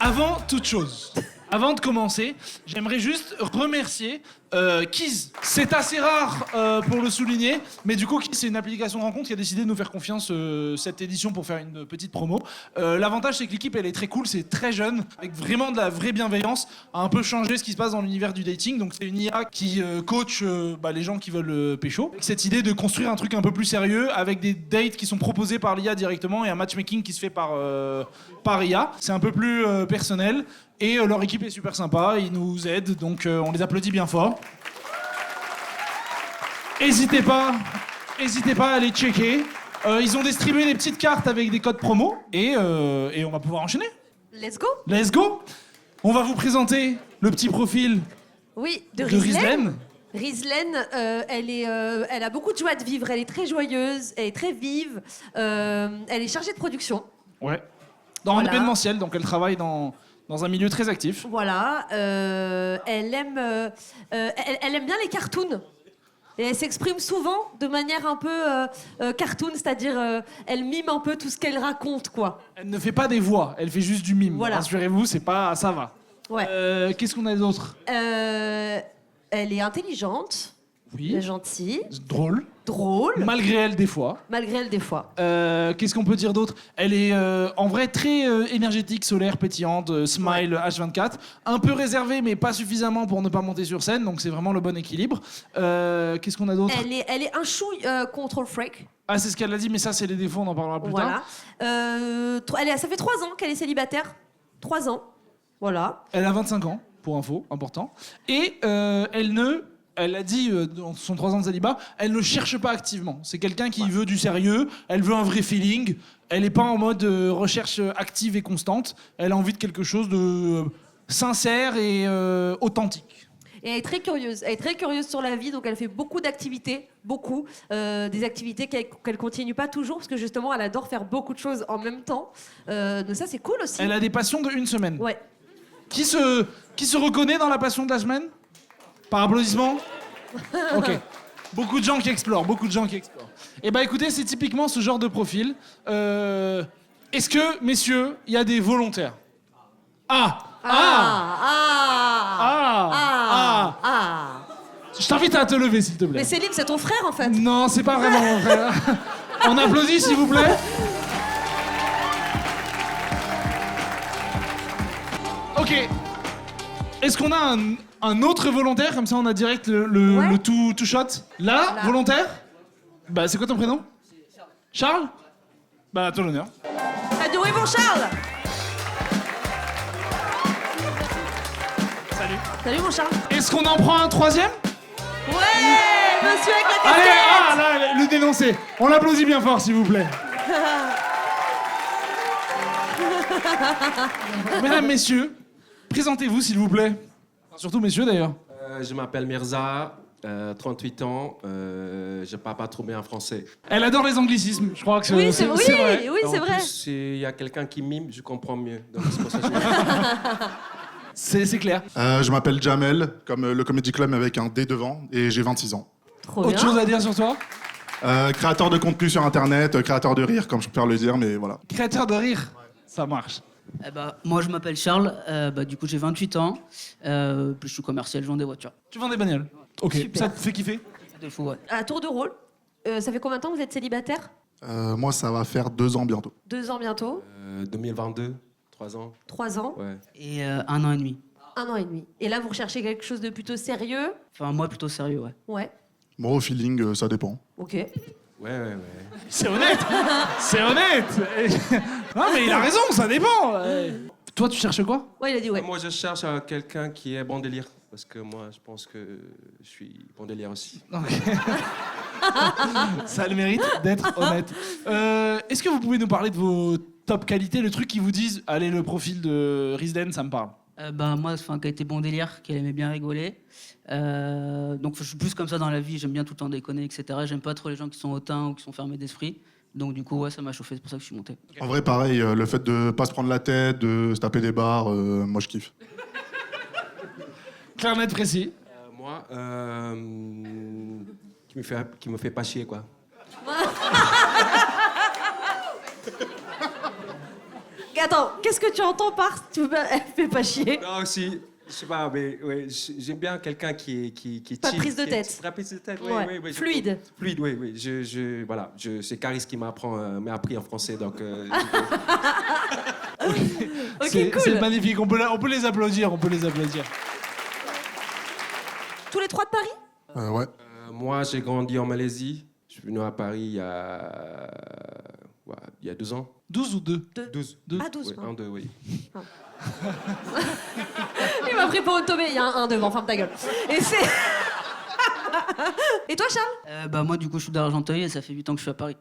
Avant toute chose, avant de commencer, j'aimerais juste remercier Kiz. C'est assez rare pour le souligner, mais du coup, Kiz, c'est une application de rencontre qui a décidé de nous faire confiance cette édition pour faire une petite promo. L'avantage, c'est que l'équipe, elle est très cool, c'est très jeune, avec vraiment de la vraie bienveillance, a un peu changé ce qui se passe dans l'univers du dating. Donc, c'est une IA qui coach les gens qui veulent pécho. Avec cette idée de construire un truc un peu plus sérieux, avec des dates qui sont proposées par l'IA directement et un matchmaking qui se fait par IA. C'est un peu plus personnel. Et leur équipe est super sympa, ils nous aident, donc on les applaudit bien fort. N'hésitez pas à aller checker. Ils ont distribué des petites cartes avec des codes promo et on va pouvoir enchaîner. Let's go. Let's go. On va vous présenter le petit profil de Rizlen. Rizlen, elle a beaucoup de joie de vivre, elle est très joyeuse, elle est très vive, elle est chargée de production. Ouais. Dans un événementiel, donc elle travaille dans un milieu très actif. Voilà, elle aime bien les cartoons. Et elle s'exprime souvent de manière un peu cartoon, c'est-à-dire elle mime un peu tout ce qu'elle raconte, quoi. Elle ne fait pas des voix, elle fait juste du mime. Voilà. Rassurez-vous, ça va. Ouais. Qu'est-ce qu'on a d'autre ? Elle est intelligente, oui. Gentille. Drôle. Malgré elle des fois. Qu'est-ce qu'on peut dire d'autre ? Elle est en vrai très énergétique, solaire, pétillante, smile H24. Un peu réservée, mais pas suffisamment pour ne pas monter sur scène. Donc c'est vraiment le bon équilibre. Qu'est-ce qu'on a d'autre ? Elle est un chouille control freak. Ah, c'est ce qu'elle a dit, mais ça, c'est les défauts, on en parlera plus tard. Ça fait 3 ans qu'elle est célibataire. 3 ans. Voilà. Elle a 25 ans, pour info, important. Et elle a dit dans son 3 ans de célibat, elle ne cherche pas activement. C'est quelqu'un qui veut du sérieux, elle veut un vrai feeling. Elle n'est pas en mode recherche active et constante. Elle a envie de quelque chose de sincère et authentique. Et elle est très curieuse. Elle est très curieuse sur la vie, donc elle fait beaucoup d'activités, des activités qu'elle continue pas toujours, parce que justement, elle adore faire beaucoup de choses en même temps. Donc ça, c'est cool aussi. Elle a des passions de une semaine. Ouais. Qui se reconnaît dans la passion de la semaine ? Par applaudissement ? Ok. Beaucoup de gens qui explorent. Eh ben écoutez, c'est typiquement ce genre de profil. Est-ce que, messieurs, il y a des volontaires ? Je t'invite à te lever, s'il te plaît. Mais Céline, c'est ton frère, en fait. Non, c'est pas vraiment mon frère. On applaudit, s'il vous plaît. Ok. Est-ce qu'on a un autre volontaire ? Comme ça, on a direct le tout shot. Là, volontaire ? Bah, c'est quoi ton prénom ? Charles ? Bah, à ton honneur. Adorez mon Charles. Salut mon Charles. Est-ce qu'on en prend un troisième ? Ouais, monsieur avec la casquette. Allez, là, le dénoncé. On l'applaudit bien fort, s'il vous plaît. Mesdames, messieurs, présentez-vous, s'il vous plaît. Surtout messieurs, d'ailleurs. Je m'appelle Mirza, 38 ans. Je parle pas trop bien français. Elle adore les anglicismes, je crois que c'est vrai. Oui, en c'est vrai. Plus, il y a quelqu'un qui mime, je comprends mieux. Donc c'est pour ça que je... C'est clair. Je m'appelle Jamel, comme le Comedy Club avec un D devant, et j'ai 26 ans. Trop bien. Autre chose à dire sur toi ? Créateur de contenu sur Internet, créateur de rire, comme je peux le dire, mais voilà. Créateur de rire, ça marche. Moi, je m'appelle Charles, du coup, j'ai 28 ans, puis je suis commercial, je vends des voitures. Tu vends des bagnoles ? Ok, super. Ça te fait kiffer ? De fou, ouais. À tour de rôle, ça fait combien de temps que vous êtes célibataire ? Moi, ça va faire 2 ans bientôt. 2 ans bientôt. 2022, 3 ans. 3 ans. Ouais. Et 1 an et demi. 1 an et demi. Et là, vous recherchez quelque chose de plutôt sérieux ? Enfin, moi, plutôt sérieux, ouais. Ouais. Moi, au feeling, ça dépend. Ok. Ouais. C'est honnête. C'est honnête. Non, mais il a raison, ça dépend. Toi, tu cherches quoi ? Ouais, il a dit ouais. Moi, je cherche quelqu'un qui est bon délire. Parce que moi, je pense que je suis bon délire aussi. Ok. Ça a le mérite d'être honnête. Est-ce que vous pouvez nous parler de vos top qualités, le truc qui vous disent, allez, le profil de Rizlen, ça me parle ? Moi, qui a été bon délire, qu'elle aimait bien rigoler. Donc, je suis plus comme ça dans la vie, j'aime bien tout le temps déconner, etc. J'aime pas trop les gens qui sont hautains ou qui sont fermés d'esprit. Donc, du coup, ouais, ça m'a chauffé, c'est pour ça que je suis monté. En vrai, pareil, le fait de pas se prendre la tête, de se taper des barres, moi, je kiffe. Clair, net, précis. Moi, qui me fait pas chier, quoi. attends, qu'est-ce que tu entends par... Fais pas chier. Non, aussi, je sais pas, mais ouais, j'aime bien quelqu'un qui est Pas de chill, prise de qui tête. Pas de prise de tête, oui, Ouais. oui, oui. Fluide. Fluide, oui, oui. Voilà, c'est Caris qui m'a appris en français, donc... Ok, C'est cool. magnifique, on peut les applaudir, Tous les trois de Paris? Ouais. moi, j'ai grandi en Malaisie. Je suis venu à Paris il y a 2 ans. 12 ou 2? 12. Ah, 12. Oui, 1, 2, oui. Il m'a pris pour une tombée. Il y a un devant, ferme ta gueule. Et c'est... Et toi, Charles? Bah moi du coup je suis d'Argenteuil et ça fait 8 ans que je suis à Paris.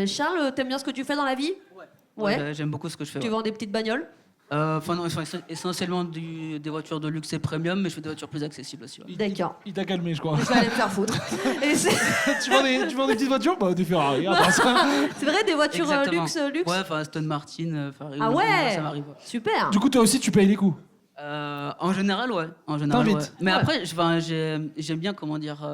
Charles, t'aimes bien ce que tu fais dans la vie? Ouais. J'aime beaucoup ce que je fais. Tu Ouais. vends des petites bagnoles? Enfin non, essentiellement des voitures de luxe et premium, mais je fais des voitures plus accessibles aussi. Ouais. D'accord. Il t'a calmé, je crois. Je vais aller me faire foutre. Et c'est... tu vends des petites voitures? Bah, des Ferrari, à part ça. c'est vrai, des voitures Exactement. luxe? Ouais, enfin Aston Martin, Ferrari. Ah ouais. Ça m'arrive. Ouais. Super. Du coup, toi aussi, tu payes les coûts. En général, ouais. En général, T'invites. ouais. Mais Ouais. après, j'aime bien, comment dire,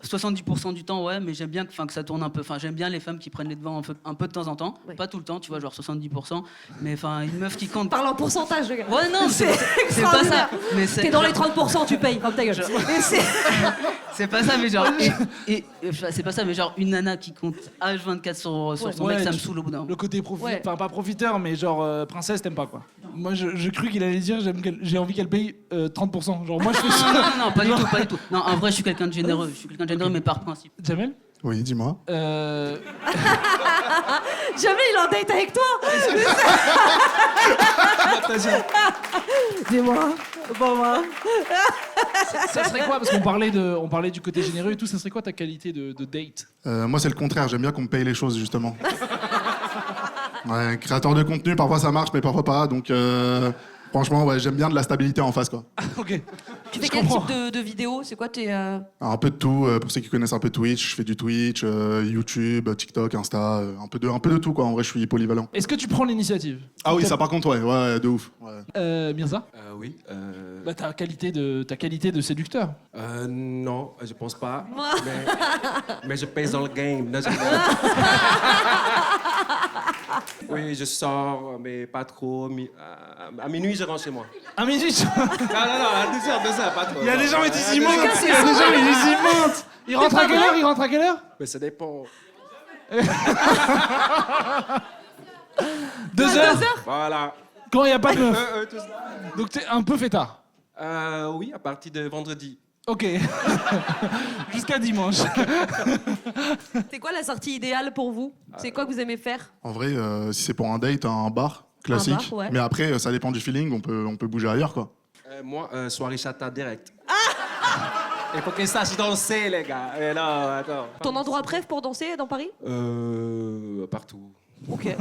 70% du temps, ouais, mais j'aime bien que ça tourne un peu. Enfin, j'aime bien les femmes qui prennent les devants un peu de temps en temps. Ouais. Pas tout le temps, tu vois, genre 70%. Mais enfin, une meuf qui compte. Parle en pourcentage, le gars. Ouais, non, c'est pas extraordinaire. ça. Mais T'es dans les 30%, tu payes, ferme ta gueule. Et c'est... C'est pas ça, mais genre. C'est pas ça, mais genre une nana qui compte H24 sur son Ouais, mec, ça me tu- saoule au bout d'un moment. Le côté Ouais. enfin pas profiteur, mais genre princesse, t'aimes pas quoi. Moi, je crus qu'il allait dire j'ai envie qu'elle paye 30%. Genre, moi, je fais ça. Non, pas du tout, pas du tout. Non, en vrai, je suis quelqu'un de généreux. Je suis quelqu'un de généreux, mais par principe. Jamel Oui, dis-moi. Jamais il en date avec toi. Dis-moi. Bon, moi. Ça serait quoi? Parce qu'on parlait du côté généreux et tout. Ça serait quoi ta qualité de date? Moi, c'est le contraire. J'aime bien qu'on me paye les choses, justement. Ouais, créateur de contenu, parfois ça marche, mais parfois pas. Donc, franchement, ouais, j'aime bien de la stabilité en face, quoi. Ok. Tu fais Je quel comprends. type de vidéo? C'est quoi tes... Alors, un peu de tout. Pour ceux qui connaissent un peu Twitch, je fais du Twitch, YouTube, TikTok, Insta, un peu de tout, quoi. En vrai, je suis polyvalent. Est-ce que tu prends l'initiative? Ah oui, ça par contre, ouais, de ouf. Ouais. Mirza? Oui. Bah, ta qualité de séducteur. Non, je pense pas. mais je pèse dans le game. Non, oui, je sors, mais pas trop. À minuit, je rentre chez moi. Un minute. Non, à 2h, pas trop. Il y a des gens, ils disent ils à mentent. 2 heures. Il y a des gens, ils disent ils mentent. Ils rentrent à quelle heure? Ils rentrent à quelle heure? Mais ça dépend. 2 heures. Voilà. Quand il n'y a pas de meuf. Tout ça. Donc t'es un peu fêtard. Oui, à partir de vendredi. Ok. Jusqu'à dimanche. C'est quoi la sortie idéale pour vous? C'est quoi que vous aimez faire? En vrai, si c'est pour un date, un bar classique. Un bar, ouais. Mais après, ça dépend du feeling. On peut bouger ailleurs, quoi. Moi, soirée chata direct. Il faut que ça se danser, les gars. Et là, attends. Ton endroit préf pour danser dans Paris? Partout. Ok.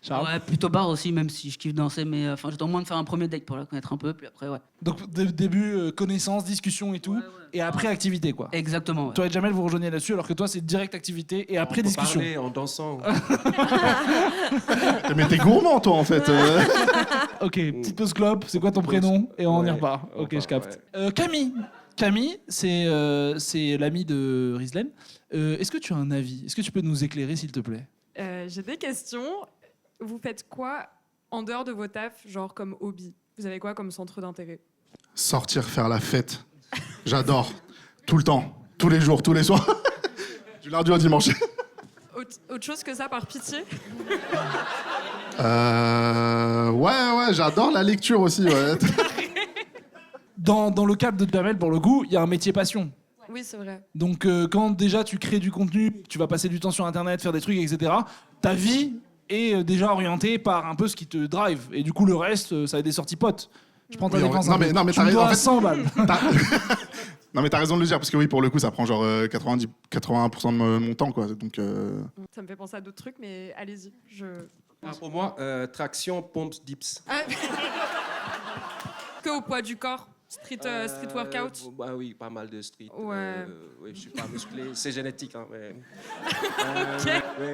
Charles. Ouais, plutôt bar aussi, même si je kiffe danser, mais enfin, j'attends moins de faire un premier date pour la connaître un peu, puis après, ouais. Donc début connaissance, discussion et tout, et après activité quoi. Exactement, ouais. Toi et Jamel vous rejoignez là-dessus, alors que toi c'est direct activité et après On peut discussion. parler en dansant. Mais t'es gourmand, toi, en fait. Ok, petite pause clope, c'est quoi ton prénom? Et on y Ouais, repart. on Ok, part, je capte. ouais. Camille. Camille, c'est l'ami de Rizlen. Est-ce que tu as un avis? Est-ce que tu peux nous éclairer s'il te plaît? J'ai des questions. Vous faites quoi en dehors de vos tafs, genre comme hobby? Vous avez quoi comme centre d'intérêt? Sortir, faire la fête. J'adore. Tout le temps. Tous les jours, tous les soirs. Du lundi au dimanche. Autre chose que ça, par pitié? Ouais, j'adore la lecture aussi, ouais. Dans le cadre de Jamel, pour le coup, il y a un métier passion. Oui, c'est vrai. Donc quand déjà tu crées du contenu, tu vas passer du temps sur internet, faire des trucs, etc. Ta vie est déjà orientée par un peu ce qui te drive. Et du coup le reste, ça va être des sorties potes. Je prends ta Oui, dépense. non, un peu. mais Tu t'as me raison, dois en fait. 100 balles. Non, mais t'as raison de le dire, parce que oui, pour le coup, ça prend genre 80% de mon temps, quoi. Donc, Ça me fait penser à d'autres trucs, mais allez-y. Pour moi, traction, pompe, dips. Ah, que au poids du corps? Street workout? Bah oui, pas mal de street. Ouais. Oui, je suis pas musclé, c'est génétique. Hein, mais...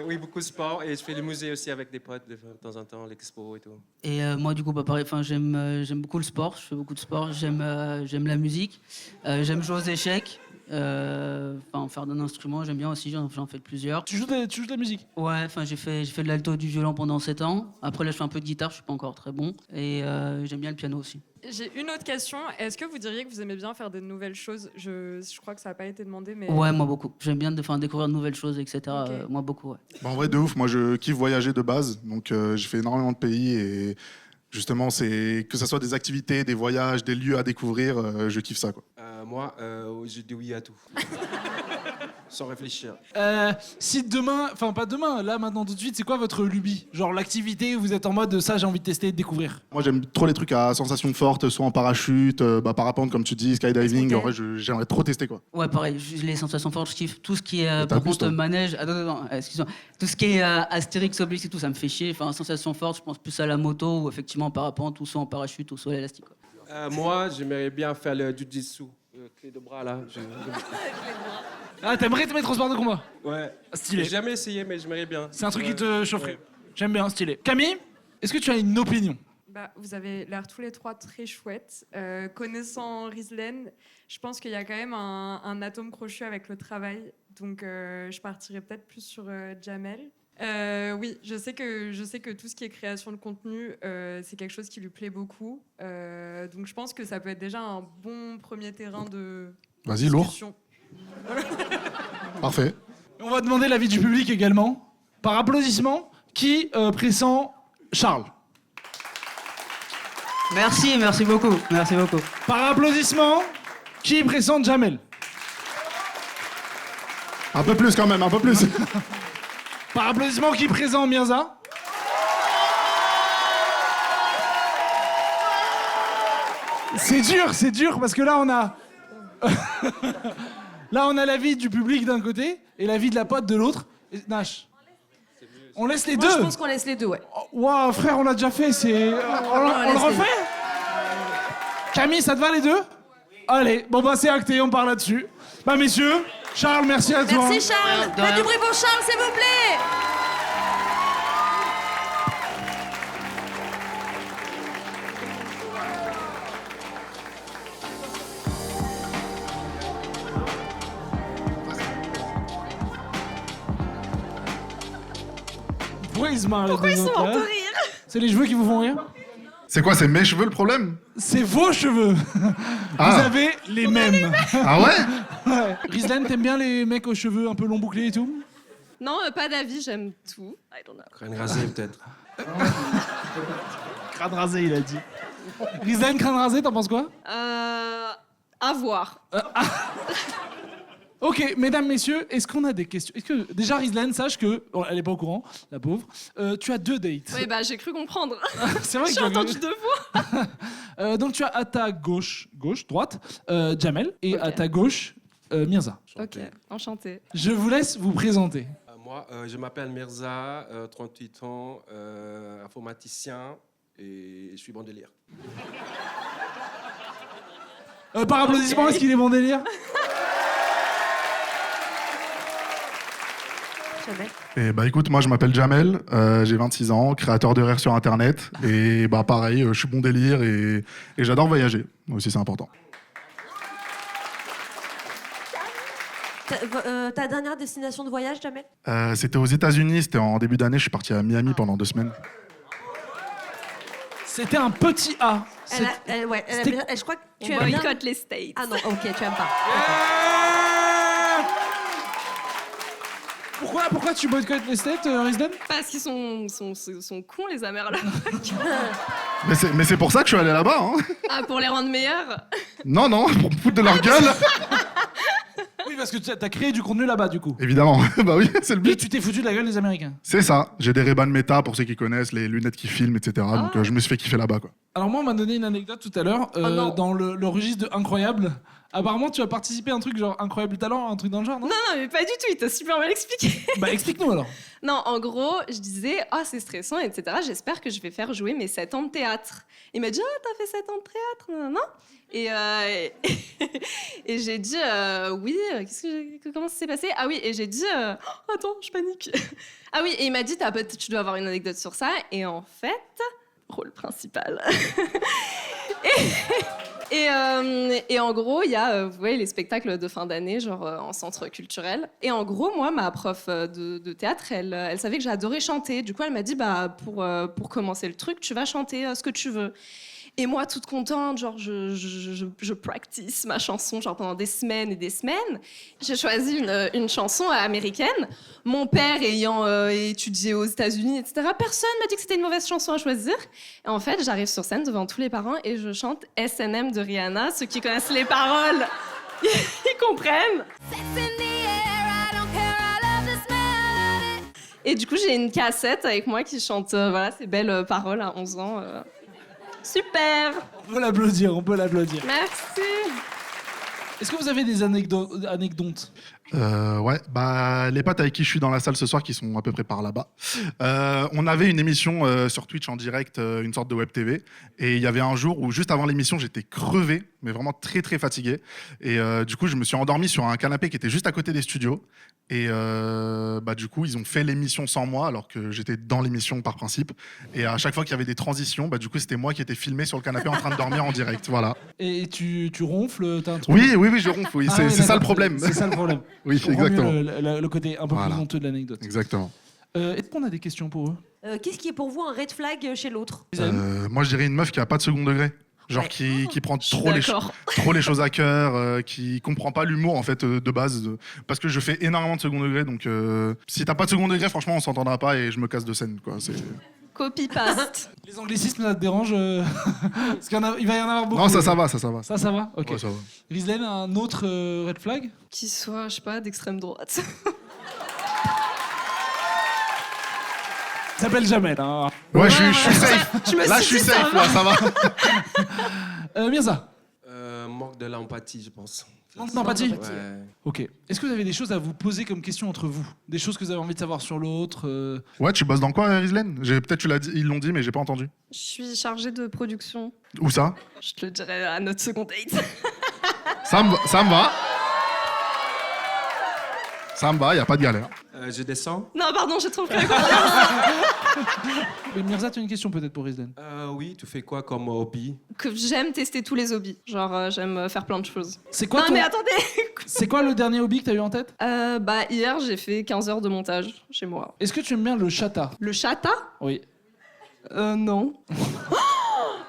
oui, beaucoup de sport et je fais le musée aussi avec des potes de temps en temps, l'expo et tout. Et moi, du coup, bah, pareil, j'aime beaucoup le sport, je fais beaucoup de sport, j'aime la musique, j'aime jouer aux échecs, Enfin, faire d'un instrument, j'aime bien aussi, j'en fais plusieurs. Tu joues de la musique? Ouais, enfin, j'ai fait de l'alto et du violon pendant 7 ans. Après, là, je fais un peu de guitare, je suis pas encore très bon. Et j'aime bien le piano aussi. J'ai une autre question. Est-ce que vous diriez que vous aimez bien faire des nouvelles choses? Je crois que ça n'a pas été demandé, mais... Ouais, moi beaucoup. J'aime bien découvrir de nouvelles choses, etc. Ok. Moi beaucoup, ouais. Bah, en vrai, de ouf. Moi, je kiffe voyager de base. Donc, j'ai fait énormément de pays. Et justement, c'est que ce soit des activités, des voyages, des lieux à découvrir, je kiffe ça, quoi. Moi, je dis oui à tout. Sans réfléchir. Si demain, enfin pas demain, là maintenant tout de suite, c'est quoi votre lubie? Genre l'activité où vous êtes en mode ça j'ai envie de tester et de découvrir. Moi, j'aime trop les trucs à sensations fortes, soit en parachute, parapente, comme tu dis, skydiving. Ok. En vrai, j'aimerais trop tester, quoi. Ouais, pareil, les sensations fortes, je kiffe. Tout ce qui est, par t'abuses, contre, toi. manège... Attends, excuse-moi. Tout ce qui est Astérix, Obélix et tout, ça me fait chier. Enfin, sensations fortes, je pense plus à la moto ou effectivement en parapente, ou soit en parachute, ou soit à l'élastique, quoi. Moi, j'aimerais bien faire le jiu-jitsu. Clé de bras, là. Ah t'aimerais te mettre au sport de combat? Ouais. Stylé. J'ai jamais essayé, mais j'aimerais bien. C'est un truc qui te chaufferait. Ouais. J'aime bien, stylé. Camille, est-ce que tu as une opinion? Bah, vous avez l'air tous les trois très chouettes. Connaissant Rizlen, je pense qu'il y a quand même un atome crochu avec le travail. Donc, je partirais peut-être plus sur Jamel. Oui, je sais que tout ce qui est création de contenu, c'est quelque chose qui lui plaît beaucoup. Donc, je pense que ça peut être déjà un bon premier terrain de Vas-y, lourd. discussion. Parfait. On va demander l'avis du public également. Par applaudissement, qui pressent Charles? Merci beaucoup. Merci beaucoup. Par applaudissement, qui pressent Jamel? Un peu plus, quand même, un peu plus. Par applaudissement, qui présente Mirza? C'est dur parce que là on a là on a l'avis du public d'un côté et l'avis de la pote de l'autre. Et Nash. On laisse les Moi, deux. je pense qu'on laisse les deux, ouais. Oh, Waouh, frère, on l'a déjà fait, c'est on le laisse les refait? Camille, ça te va les deux? Allez, bon bah c'est acté, on part là-dessus. Bah messieurs, Charles, merci à toi. Merci Charles. De rien. Faites du bruit pour Charles, s'il vous plaît. Pourquoi ils se marrent Pourquoi les ils deux sont autres, morts de là rire? C'est les cheveux qui vous font rire? C'est quoi, c'est mes cheveux le problème? C'est vos cheveux. Ah. Vous avez les mêmes. Ah ouais? Ouais. Rizlan, t'aimes bien les mecs aux cheveux un peu longs bouclés et tout? Non, pas d'avis, j'aime tout. I don't know. Crâne rasé, peut-être. Crâne rasé, il a dit. Rizlan, crâne rasé, t'en penses quoi? À voir. Ok, mesdames, messieurs, est-ce qu'on a des questions? Est-ce que déjà Rizlan, sache que bon, elle est pas au courant, la pauvre. Tu as 2 dates. Oui, bah j'ai cru comprendre. C'est vrai J'ai que tu as entendu 2 fois. donc tu as à ta gauche, droite, Jamel, et Ok. à ta gauche, Mirza. Ok, enchanté. Je vous laisse vous présenter. Moi, je m'appelle Mirza, 38 ans, informaticien, et je suis bon délire. Par applaudissement, est-ce qu'il est bon délire? Jamel. Et bah écoute, moi je m'appelle Jamel, j'ai 26 ans, créateur de rire sur internet. Et bah pareil, je suis bon délire et j'adore voyager. Moi aussi, c'est important. Ta dernière destination de voyage, Jamel? C'était aux États-Unis, c'était en début d'année, je suis parti à Miami pendant 2 semaines. C'était un petit A. Je crois que tu On aimes bien. boycotte les States. Ah non, ok, tu aimes pas. Pourquoi tu boycottes les States, Rizlan? Parce qu'ils sont cons, les Américains. Mais c'est pour ça que je suis allé là-bas, hein. Ah, pour les rendre meilleurs? Non, pour me foutre de leur gueule. Oui, parce que t'as créé du contenu là-bas, du coup. Évidemment, bah oui, c'est le Et but. tu t'es foutu de la gueule des Américains. C'est ça, j'ai des Ray-Ban Meta pour ceux qui connaissent, les lunettes qui filment, etc. Donc je me suis fait kiffer là-bas, quoi. Alors moi, on m'a donné une anecdote tout à l'heure, non. dans le registre de Incroyable. Apparemment, tu as participé à un truc genre Incroyable Talent, un truc dans le genre, non? Non, mais pas du tout, il t'a super mal expliqué. Bah explique-nous alors. Non, en gros, je disais, ah, c'est stressant, etc. J'espère que je vais faire jouer mes 7 ans de théâtre. Il m'a dit, ah, t'as fait 7 ans de théâtre, non? Et j'ai dit, oui, comment ça s'est passé? Ah oui, et j'ai dit, oh, attends, je panique. Ah oui, et il m'a dit, tu dois avoir une anecdote sur ça. Et en fait, rôle principal. Et en gros, il y a, vous voyez, les spectacles de fin d'année, genre en centre culturel. Et en gros, moi, ma prof de théâtre, elle savait que j'adorais chanter. Du coup, elle m'a dit, pour commencer le truc, tu vas chanter ce que tu veux. Et moi, toute contente, genre, je practice ma chanson genre pendant des semaines et des semaines. J'ai choisi une chanson américaine. Mon père ayant étudié aux États-Unis, etc., personne m'a dit que c'était une mauvaise chanson à choisir. Et en fait, j'arrive sur scène devant tous les parents et je chante S&M de Rihanna. Ceux qui connaissent les paroles, ils comprennent. Et du coup, j'ai une cassette avec moi qui chante voilà, ces belles paroles à 11 ans. Super! On peut l'applaudir, on peut l'applaudir. Merci! Est-ce que vous avez des anecdotes? Ouais, bah les potes avec qui je suis dans la salle ce soir, qui sont à peu près par là-bas, on avait une émission sur Twitch en direct, une sorte de web TV, et il y avait un jour où juste avant l'émission j'étais crevé, mais vraiment très très fatigué, et du coup je me suis endormi sur un canapé qui était juste à côté des studios, et bah du coup ils ont fait l'émission sans moi alors que j'étais dans l'émission par principe, et à chaque fois qu'il y avait des transitions, bah du coup c'était moi qui étais filmé sur le canapé en train de dormir en direct, voilà. Et tu ronfles, t'as un truc? Oui, je ronfle, oui, c'est ça le problème. C'est ça le problème. Oui, Je comprends exactement. mieux le côté un peu plus honteux de l'anecdote. Exactement. Est-ce qu'on a des questions pour eux? Qu'est-ce qui est pour vous un red flag chez l'autre? Moi, je dirais une meuf qui a pas de second degré. Genre Ouais. qui prend Je suis trop d'accord. les choses à cœur, qui comprend pas l'humour en fait de base. Parce que je fais énormément de second degré, donc si t'as pas de second degré, franchement, on s'entendra pas et je me casse de scène, quoi. Copy-paste. Les anglicismes, ça te dérange? Parce qu'il va y en avoir beaucoup. Non, ça va. Ça va? Ok. Ouais, ça va. Rislaine, un autre red flag? Qui soit, je sais pas, d'extrême droite. Il s'appelle Jamel. Hein. Ouais, je suis safe. Là, je suis safe, là, ça va. Mirza? Manque de l'empathie, je pense. Manque d'empathie? Ouais. Ok. Est-ce que vous avez des choses à vous poser comme question entre vous? Des choses que vous avez envie de savoir sur l'autre? Ouais, tu bosses dans quoi, Rislaine? Peut-être tu l'as dit, ils l'ont dit, mais j'ai pas entendu. Je suis chargée de production. Où ça? Je te le dirai à notre second date. Ça me va. Ça me va, y a pas de galère. Je descends. Non, pardon, j'ai trop pris. Mais Mirza, tu as une question peut-être pour Rislaine? Oui, tu fais quoi comme hobby? Que j'aime tester tous les hobbies. Genre, j'aime faire plein de choses. C'est quoi Non, mais attendez. C'est quoi le dernier hobby que t'as eu en tête? Hier, j'ai fait 15 heures de montage chez moi. Est-ce que tu aimes bien le chata? Le chata? Oui. Non.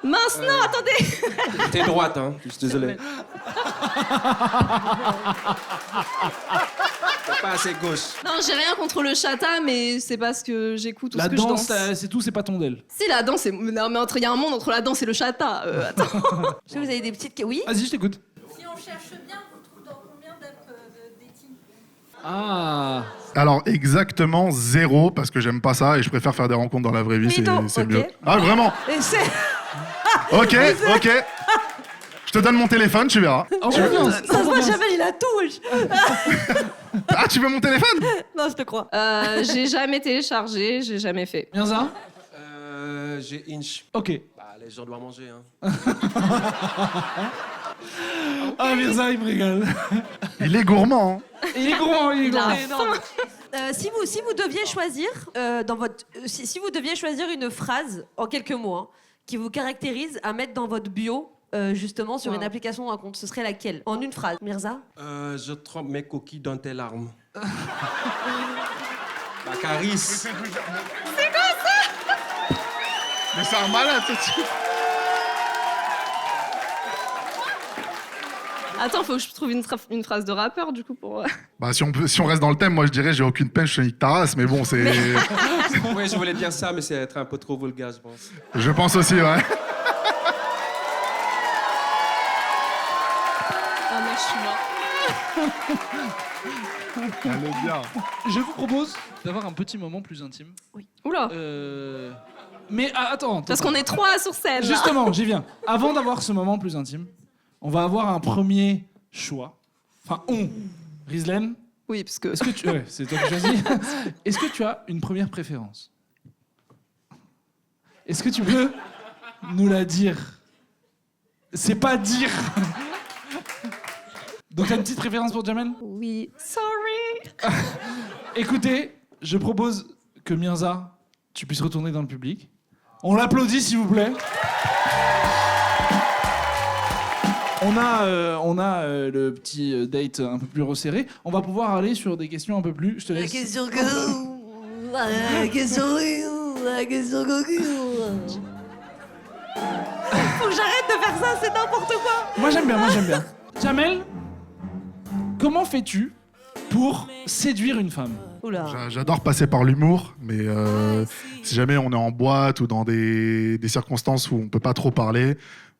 Mince, non, attendez. T'es droite, hein? Je suis désolé. T'es pas assez gauche. Non, j'ai rien contre le chata, mais c'est parce que j'écoute tout La ce que je danse, danse. c'est tout, c'est pas ton d'elle. Si, la danse, c'est... Non, mais il y a un monde entre la danse et le chata. Attends. Est-ce que vous avez des petites... Oui? Vas-y, je t'écoute. Si on cherche bien, on vous trouve dans combien d'apps de dating? Ah. Alors exactement 0 parce que j'aime pas ça et je préfère faire des rencontres dans la vraie vie, Mytho, c'est ok. mieux. Ah vraiment? Et c'est... Ok. Je te donne mon téléphone, tu verras. En confiance. Ça se voit jamais, il a tout. Ah, tu veux mon téléphone? Non, je te crois. J'ai jamais téléchargé, j'ai jamais fait. Mirza? J'ai Inch. Ok. Bah, les gens doivent manger, hein. Ah, Mirza, il me régale. Il est gourmand. Hein. Il est gourmand, il est Il a gourmand. faim. Si vous deviez choisir dans votre si vous deviez choisir une phrase en quelques mots hein, qui vous caractérise à mettre dans votre bio justement sur une application ou un compte, ce serait laquelle? En une phrase, Mirza? Je trempe mes coquilles dans tes larmes. Baccaris. Mais c'est un malade, ce type. Attends, faut que je trouve une phrase de rappeur, du coup, pour... Bah si on reste dans le thème, moi je dirais j'ai aucune peine, je suis nique ta race, mais bon c'est. Oui, je voulais dire ça, mais c'est être un peu trop vulgaire, je pense. Je pense aussi, ouais. Ah, moi, je suis mort. Elle est bien. Je vous propose d'avoir un petit moment plus intime. Oula. Mais attends. Parce qu'on est 3 sur scène. là. Justement, j'y viens. Avant d'avoir ce moment plus intime, on va avoir un premier choix. Enfin, Rislaine, Oui, parce que... est-ce que tu... Ouais, c'est toi qui choisis. Est-ce que tu as une première préférence? Est-ce que tu peux nous la dire? C'est pas dire. Donc t'as une petite préférence pour Jamel? Oui. Sorry. Écoutez, je propose que Mirza, tu puisses retourner dans le public. On l'applaudit, s'il vous plaît. On a le petit date un peu plus resserré. On va pouvoir aller sur des questions un peu plus. Je te laisse. Faut que j'arrête de faire ça, c'est n'importe quoi. Moi j'aime bien. Jamel, comment fais-tu pour séduire une femme? Oula. J'adore passer par l'humour, mais si jamais on est en boîte ou dans des circonstances où on peut pas trop parler,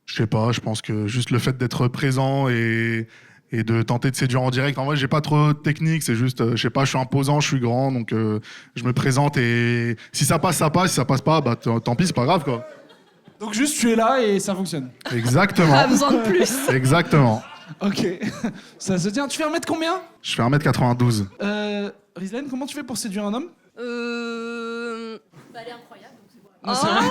je sais pas, je pense que juste le fait d'être présent et de tenter de séduire en direct, en vrai j'ai pas trop de technique, c'est juste, je sais pas, je suis imposant, je suis grand, donc je me présente et si ça passe, ça passe, si ça passe pas, bah tant pis, c'est pas grave quoi. Donc juste tu es là et ça fonctionne. Exactement. Pas besoin de plus. Exactement. Ok, ça se tient. Tu fais 1m combien? Je fais 1m92. Rislaine, comment tu fais pour séduire un homme? Bah, elle est incroyable, donc c'est bon. Non, c'est vrai.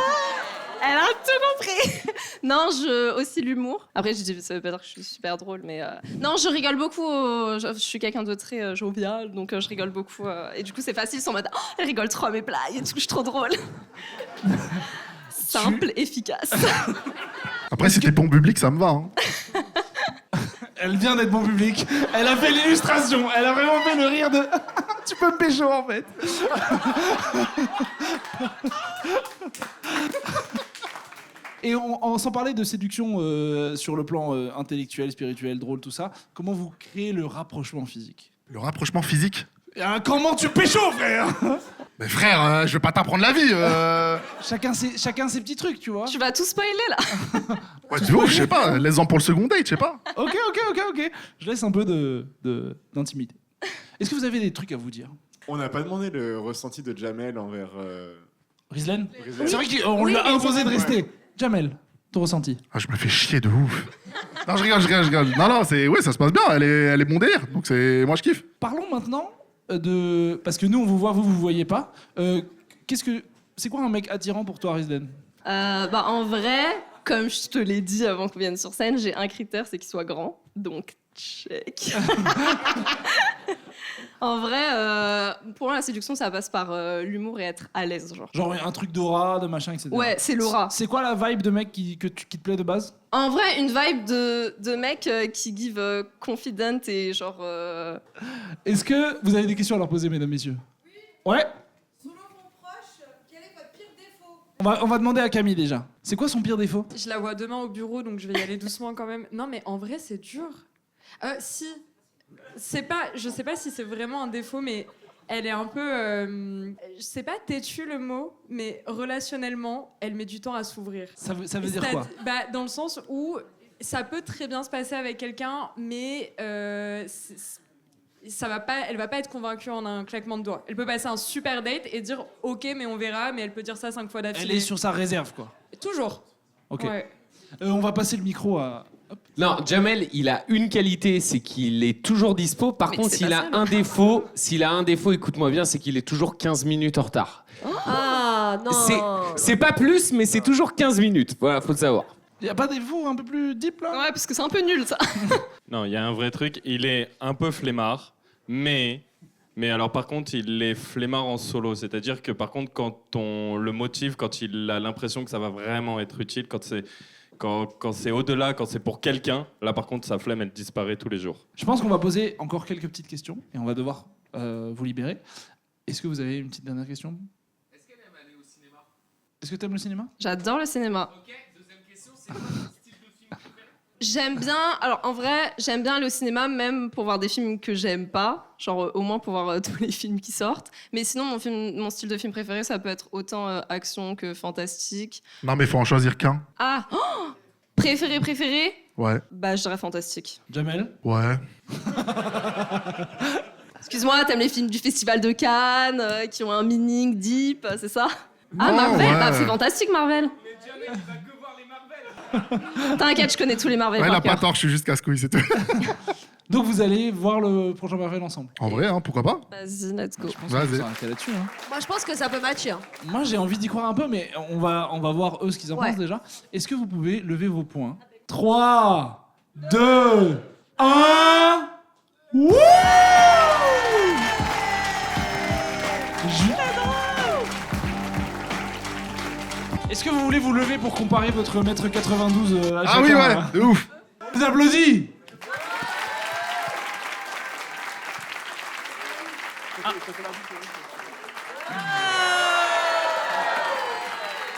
Elle a tout compris. Non, aussi l'humour. Après, ça veut pas dire que je suis super drôle, mais non, je rigole beaucoup. Je suis quelqu'un de très jovial, donc je rigole beaucoup. Et du coup, c'est facile, sans mode, elle rigole trop à mes blagues, et du coup, je suis trop drôle. Simple, efficace. Après, si t'es bon public, ça me va. Hein. Elle vient d'être bon public. Elle a fait l'illustration. Elle a vraiment fait le rire de. Tu peux me pécho en fait. Et sans parler de séduction sur le plan intellectuel, spirituel, drôle, tout ça, comment vous créez le rapprochement physique? Le rapprochement physique? Comment tu pécho, frère? Mais frère, je vais pas t'apprendre la vie. Chacun ses petits trucs, tu vois. Tu vas tout spoiler, là. Ouais, de ouf, je sais pas, laisse-en pour le second date, je sais pas. Ok. Je laisse un peu d'intimité. Est-ce que vous avez des trucs à vous dire? On n'a pas demandé le ressenti de Jamel envers... Rislaine? Rislaine. C'est vrai qu'on lui a imposé de rester. Jamel, ton ressenti? Ah, je me fais chier de ouf. Non, je rigole. Non, ouais, ça se passe bien, elle est bon délire, donc moi je kiffe. Parlons maintenant parce que nous on vous voit, vous voyez pas. C'est quoi un mec attirant pour toi, Rislaine? En vrai, comme je te l'ai dit avant qu'on vienne sur scène, j'ai un critère, c'est qu'il soit grand. Donc, check. En vrai, pour moi, la séduction, ça passe par l'humour et être à l'aise, genre. Genre un truc d'aura, de machin, etc. Ouais, c'est l'aura. C'est quoi la vibe de mec qui te plaît de base? En vrai, une vibe de mec qui give confident et genre... Est-ce que vous avez des questions à leur poser, mesdames, messieurs? Ouais. Selon vos proches, quel est votre pire défaut? On va demander à Camille déjà. C'est quoi son pire défaut? Je la vois demain au bureau, donc je vais y aller doucement quand même. Non, mais en vrai, c'est dur. Si. Je sais pas si c'est vraiment un défaut, mais elle est un peu... je sais pas têtu le mot, mais relationnellement, elle met du temps à s'ouvrir. Ça veut dire quoi? Dans le sens où ça peut très bien se passer avec quelqu'un, mais elle va pas être convaincue en un claquement de doigts. Elle peut passer un super date et dire ok, mais on verra, mais elle peut dire ça 5 fois d'affilée. Elle est sur sa réserve, quoi. Toujours. Ok. Ouais. On va passer le micro à... Hop. Non, Jamel, il a une qualité, c'est qu'il est toujours dispo. Par Mais contre, c'est s'il pas a ça, un défaut, écoute-moi bien, c'est qu'il est toujours 15 minutes en retard. Ah non. C'est pas plus, mais c'est toujours 15 minutes. Voilà, faut le savoir. Y a pas des défauts un peu plus deep là? Ouais, parce que c'est un peu nul, ça. Non, il y a un vrai truc, il est un peu flemmard, mais alors par contre, il est flemmard en solo. C'est-à-dire que par contre, quand on le motive, quand il a l'impression que ça va vraiment être utile, quand c'est au-delà, quand c'est pour quelqu'un, là par contre, sa flemme, elle disparaît tous les jours. Je pense qu'on va poser encore quelques petites questions et on va devoir vous libérer. Est-ce que vous avez une petite dernière question? Est-ce qu'elle aime aller au cinéma? Est-ce que tu aimes le cinéma? J'adore le cinéma. Ok, deuxième question, c'est quoi ton style de film préféré? J'aime bien, alors en vrai, j'aime bien aller au cinéma, même pour voir des films que j'aime pas, genre au moins pour voir tous les films qui sortent. Mais sinon, mon style de film préféré, ça peut être autant action que fantastique. Non, mais faut en choisir qu'un. Ah, préféré? Ouais. Bah, je dirais fantastique. Jamel? Ouais. Excuse-moi, t'aimes les films du Festival de Cannes, qui ont un meaning deep, c'est ça? Ah, Non, Marvel, ouais. bah, c'est fantastique, Marvel. Mais Jamel, il va que voir les Marvel. T'inquiète, je connais tous les Marvel Ouais, il par a pas cœur. tort, je suis juste casse-couille, c'est tout. Donc vous allez voir le prochain Marvel ensemble? En vrai, hein, pourquoi pas? Vas-y, let's go. Je pense Vas-y. qu'on peut s'arrêter là-dessus. Hein. Moi, je pense que ça peut matcher. Hein. Moi j'ai envie d'y croire un peu, mais on va voir eux ce qu'ils en Ouais. pensent déjà. Est-ce que vous pouvez lever vos poings? 3, 2, 1... Wouh! Est-ce que vous voulez vous lever pour comparer votre mètre 92 à Ah oui, chacun, ouais, hein? de ouf. vous applaudis.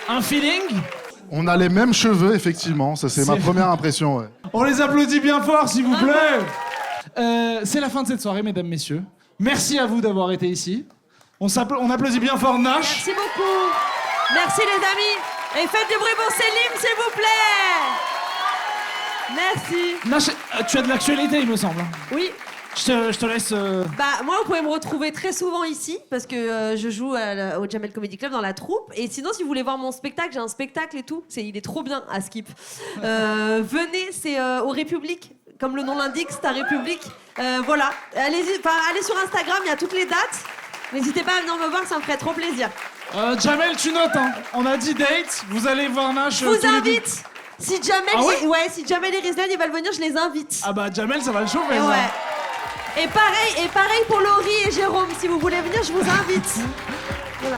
Un feeling? On a les mêmes cheveux, effectivement. Ça, c'est ma première impression. Ouais. On les applaudit bien fort, s'il vous plaît. C'est la fin de cette soirée, mesdames, messieurs. Merci à vous d'avoir été ici. On applaudit bien fort Nash. Merci beaucoup. Merci les amis. Et faites du bruit pour Célim, s'il vous plaît. Merci. Nash, tu as de l'actualité, il me semble. Oui. Je te laisse... Bah, moi, vous pouvez me retrouver très souvent ici, parce que je joue au Jamel Comedy Club dans la troupe. Et sinon, si vous voulez voir mon spectacle, j'ai un spectacle et tout. Il est trop bien à Skip. Venez, c'est au République. Comme le nom l'indique, c'est à République. Voilà. Allez sur Instagram, il y a toutes les dates. N'hésitez pas à venir me voir, ça me ferait trop plaisir. Jamel, tu notes, hein. On a dit date, vous allez voir Nash. Je vous invite. Si Jamel et Rizlan, ils veulent venir, je les invite. Ah bah Jamel, ça va le chauffer. Et ça. ouais. Et pareil pour Laurie et Jérôme, si vous voulez venir, je vous invite. Voilà.